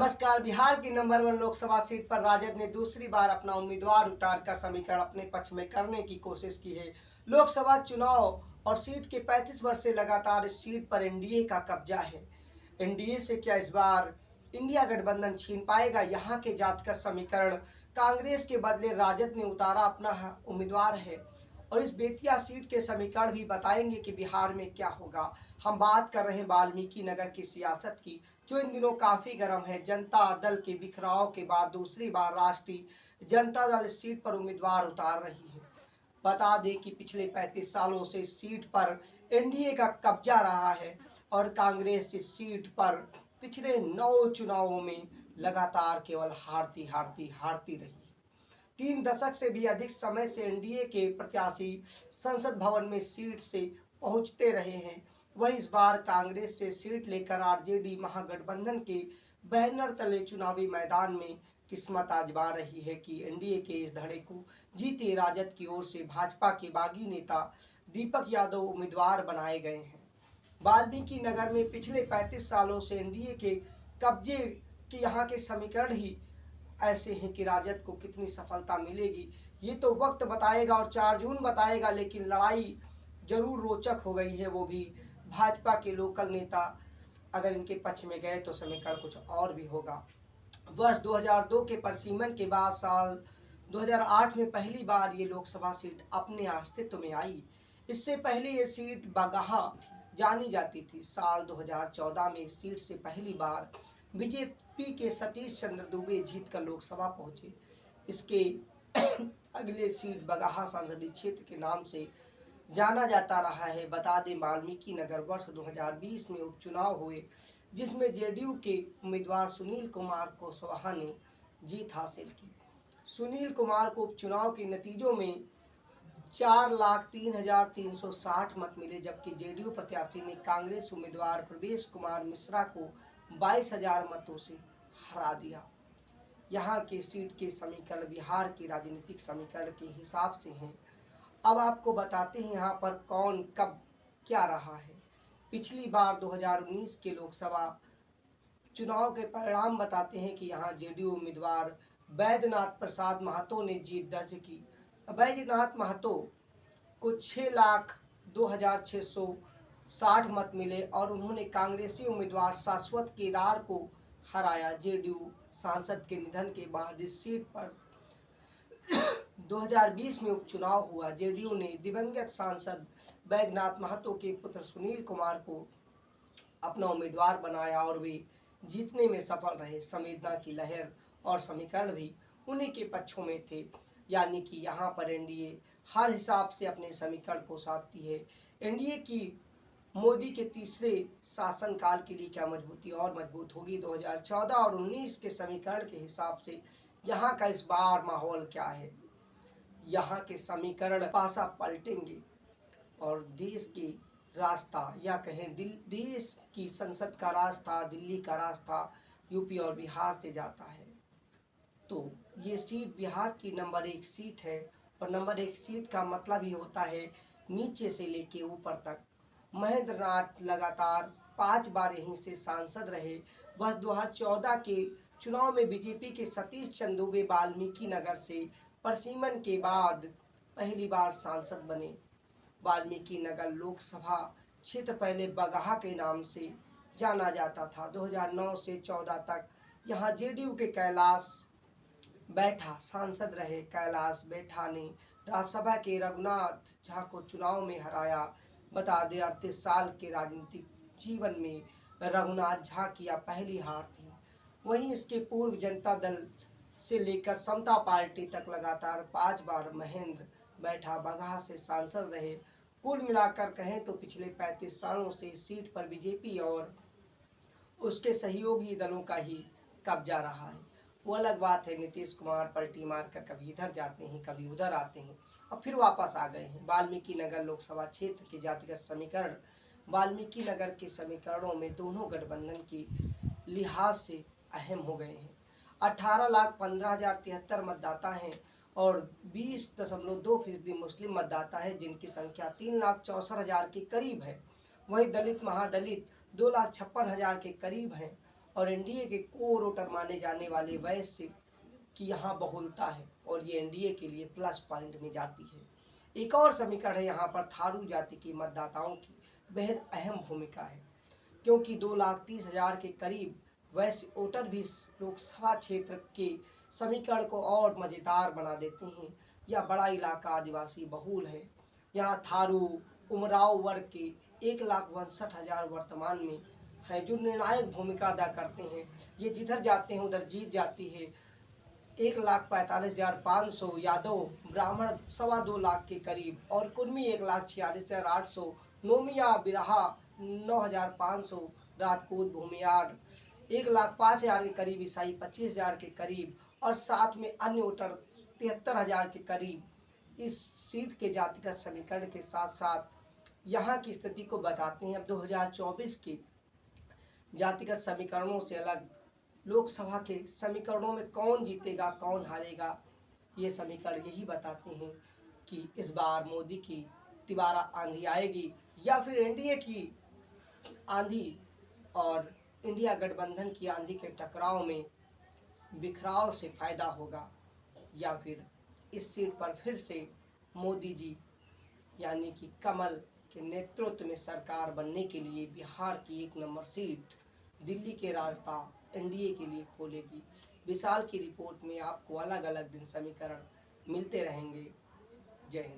नमस्कार। बिहार की number 1 Lok Sabha seat पर राजद ने दूसरी बार अपना उम्मीदवार उतारकर समीकरण अपने पक्ष में करने की कोशिश की है। लोकसभा चुनाव और सीट के 35 वर्ष से लगातार इस सीट पर एनडीए का कब्जा है। एनडीए से क्या इस बार इंडिया गठबंधन छीन पाएगा यहाँ के जातक समीकरण? कांग्रेस के बदले राजद ने उतारा अपना उम्मीदवार है और इस बेतिया सीट के समीकरण भी बताएंगे कि बिहार में क्या होगा। हम बात कर रहे हैं वाल्मीकि नगर की सियासत की, जो इन दिनों काफी गर्म है। जनता दल के बिखराव के बाद दूसरी बार राष्ट्रीय जनता दल इस सीट पर उम्मीदवार उतार रही है। बता दें कि पिछले 35 सालों से इस सीट पर एनडीए का कब्जा रहा है और कांग्रेस इस सीट पर पिछले 9 चुनावों में लगातार केवल हारती रही। 3 दशक से भी अधिक समय से एनडीए के प्रत्याशी संसद भवन में सीट से पहुंचते रहे हैं। वही इस बार कांग्रेस से सीट लेकर आरजेडी महागठबंधन के बैनर तले चुनावी मैदान में किस्मत आजमा रही है कि एनडीए के इस धड़े को जीते। राजद की ओर से भाजपा के बागी नेता दीपक यादव उम्मीदवार बनाए गए हैं। वाल्मीकि नगर में पिछले 35 सालों से एनडीए के कब्जे के यहाँ के समीकरण ही ऐसे हैं कि राजद को कितनी सफलता मिलेगी ये तो वक्त बताएगा और 4 जून बताएगा। लेकिन लड़ाई जरूर रोचक हो गई है। वो भी भाजपा के लोकल नेता अगर इनके पक्ष में गए तो समीकरण कुछ और भी होगा। वर्ष 2002 के परिसीमन के बाद साल 2008 में पहली बार ये लोकसभा सीट अपने अस्तित्व में आई। इससे पहले ये सीट बगहा जानी जाती थी। साल 2014 में इस सीट से पहली बार बीजेपी के सतीश चंद्र दुबे जीतकर लोकसभा पहुंचे। इसके अगले सीट बगहा संसदीय क्षेत्र के नाम से जाना जाता रहा है। बता दें वाल्मीकि नगर वर्ष 2020 में उपचुनाव हुए, जिसमें जेडीयू के उम्मीदवार सुनील कुमार कुशवाहा ने जीत हासिल की। सुनील कुमार को उपचुनाव के नतीजों में 4,03,360 मत मिले, जबकि जेडीयू प्रत्याशी ने कांग्रेस उम्मीदवार प्रवेश कुमार मिश्रा को 22,000 मतों से हरा दिया। यहाँ के सीट के समीकरण बिहार के राजनीतिक समीकरण के हिसाब से हैं। अब आपको बताते हैं यहाँ पर कौन कब क्या रहा है। पिछली बार 2019 के लोकसभा चुनाव के परिणाम बताते हैं कि यहाँ जेडीयू उम्मीदवार बैद्यनाथ प्रसाद महतो ने जीत दर्ज की। बैद्यनाथ महतो को 6,02,660 मत मिले और उन्होंने कांग्रेसी उम्मीदवार शाश्वत केदार को हराया। जेडीयू सांसद के निधन के बाद इस सीट पर 2020 में उपचुनाव हुआ। जेडीयू ने दिवंगत सांसद बैद्यनाथ महतो के पुत्र सुनील कुमार को अपना उम्मीदवार बनाया और वे जीतने में सफल रहे। संवेदना की लहर और समीकरण भी उन्हीं के पक्षों में थे। यानी कि यहाँ पर एनडीए हर हिसाब से अपने समीकरण को साधती है। एनडीए की मोदी के तीसरे शासनकाल के लिए क्या मजबूती और मजबूत होगी? 2014 और 19 के समीकरण के हिसाब से यहाँ का इस बार माहौल क्या है? यहाँ के समीकरण पासा पलटेंगे और देश की रास्ता या कहें देश की संसद का रास्ता, दिल्ली का रास्ता यूपी और बिहार से जाता है। तो ये सीट बिहार की नंबर 1 सीट है और नंबर 1 सीट का मतलब ही होता है नीचे से लेके ऊपर तक। महेंद्र नाथ लगातार 5 बार यहीं से सांसद रहे। वर्ष 2014 के चुनाव में बीजेपी के सतीश चंद्र दुबे वाल्मीकि नगर से परिसीमन के बाद पहली बार सांसद बने। वाल्मीकि नगर लोकसभा क्षेत्र पहले बगहा के नाम से जाना जाता था। 2009 से 14 तक यहाँ जेडीयू के कैलाश बैठा सांसद रहे। कैलाश बैठा ने राज्यसभा के रघुनाथ झा को चुनाव में हराया। बता दें 38 साल के राजनीतिक जीवन में रघुनाथ झा की यह पहली हार थी। वहीं इसके पूर्व जनता दल से लेकर समता पार्टी तक लगातार 5 बार महेंद्र बैठा बगहा से सांसद रहे। कुल मिलाकर कहें तो पिछले 35 सालों से इस सीट पर बीजेपी और उसके सहयोगी दलों का ही कब्जा रहा है। वो अलग बात है, नीतीश कुमार पलटी मारकर कभी इधर जाते हैं कभी उधर आते हैं और फिर वापस आ गए हैं। वाल्मीकि नगर लोकसभा क्षेत्र के जातिगत समीकरण वाल्मीकि नगर के समीकरणों में दोनों गठबंधन की लिहाज से अहम हो गए हैं। 18,15,073 मतदाता हैं और 20.2% मुस्लिम मतदाता है, जिनकी संख्या 3,64,000 के करीब है। वहीं दलित महादलित 2,56,000 के करीब हैं और एनडीए के कोर वोटर माने जाने वाले वैश्य की यहाँ बहुलता है और ये एनडीए के लिए प्लस पॉइंट में जाती है। एक और समीकरण है यहाँ पर थारू जाति के मतदाताओं की बेहद अहम भूमिका है, क्योंकि 2,30,000 के करीब वैश्य वोटर भी इस लोकसभा क्षेत्र के समीकरण को और मज़ेदार बना देते हैं। यह बड़ा इलाका आदिवासी बहुल है। यहाँ थारू उमराव वर्ग के 1,62,000 वर्तमान में है, जो निर्णायक भूमिका अदा करते हैं। ये जिधर जाते हैं उधर जीत जाती है। 1,45,500 यादव ब्राह्मण 2.25 लाख के करीब और कुर्मी 1,46,800, नोमिया बिरहा 9,500, राजपूत भूमियार 1,05,000 के करीब, ईसाई 25,000 के करीब और साथ में अन्य वोटर 73,000 के करीब इस सीट के जातिगत समीकरण के साथ साथ यहाँ की स्थिति को बताते हैं। अब 2024 के जातिगत समीकरणों से अलग लोकसभा के समीकरणों में कौन जीतेगा कौन हारेगा, ये समीकरण यही बताते हैं कि इस बार मोदी की तिबारा आंधी आएगी या फिर एनडीए की आंधी और इंडिया गठबंधन की आंधी के टकराव में बिखराव से फायदा होगा, या फिर इस सीट पर फिर से मोदी जी यानी कि कमल के नेतृत्व में सरकार बनने के लिए बिहार की 1 नंबर सीट दिल्ली के रास्ता एनडीए के लिए खोलेगी। विशाल की रिपोर्ट में आपको अलग अलग दिन समीकरण मिलते रहेंगे। जय हिंद।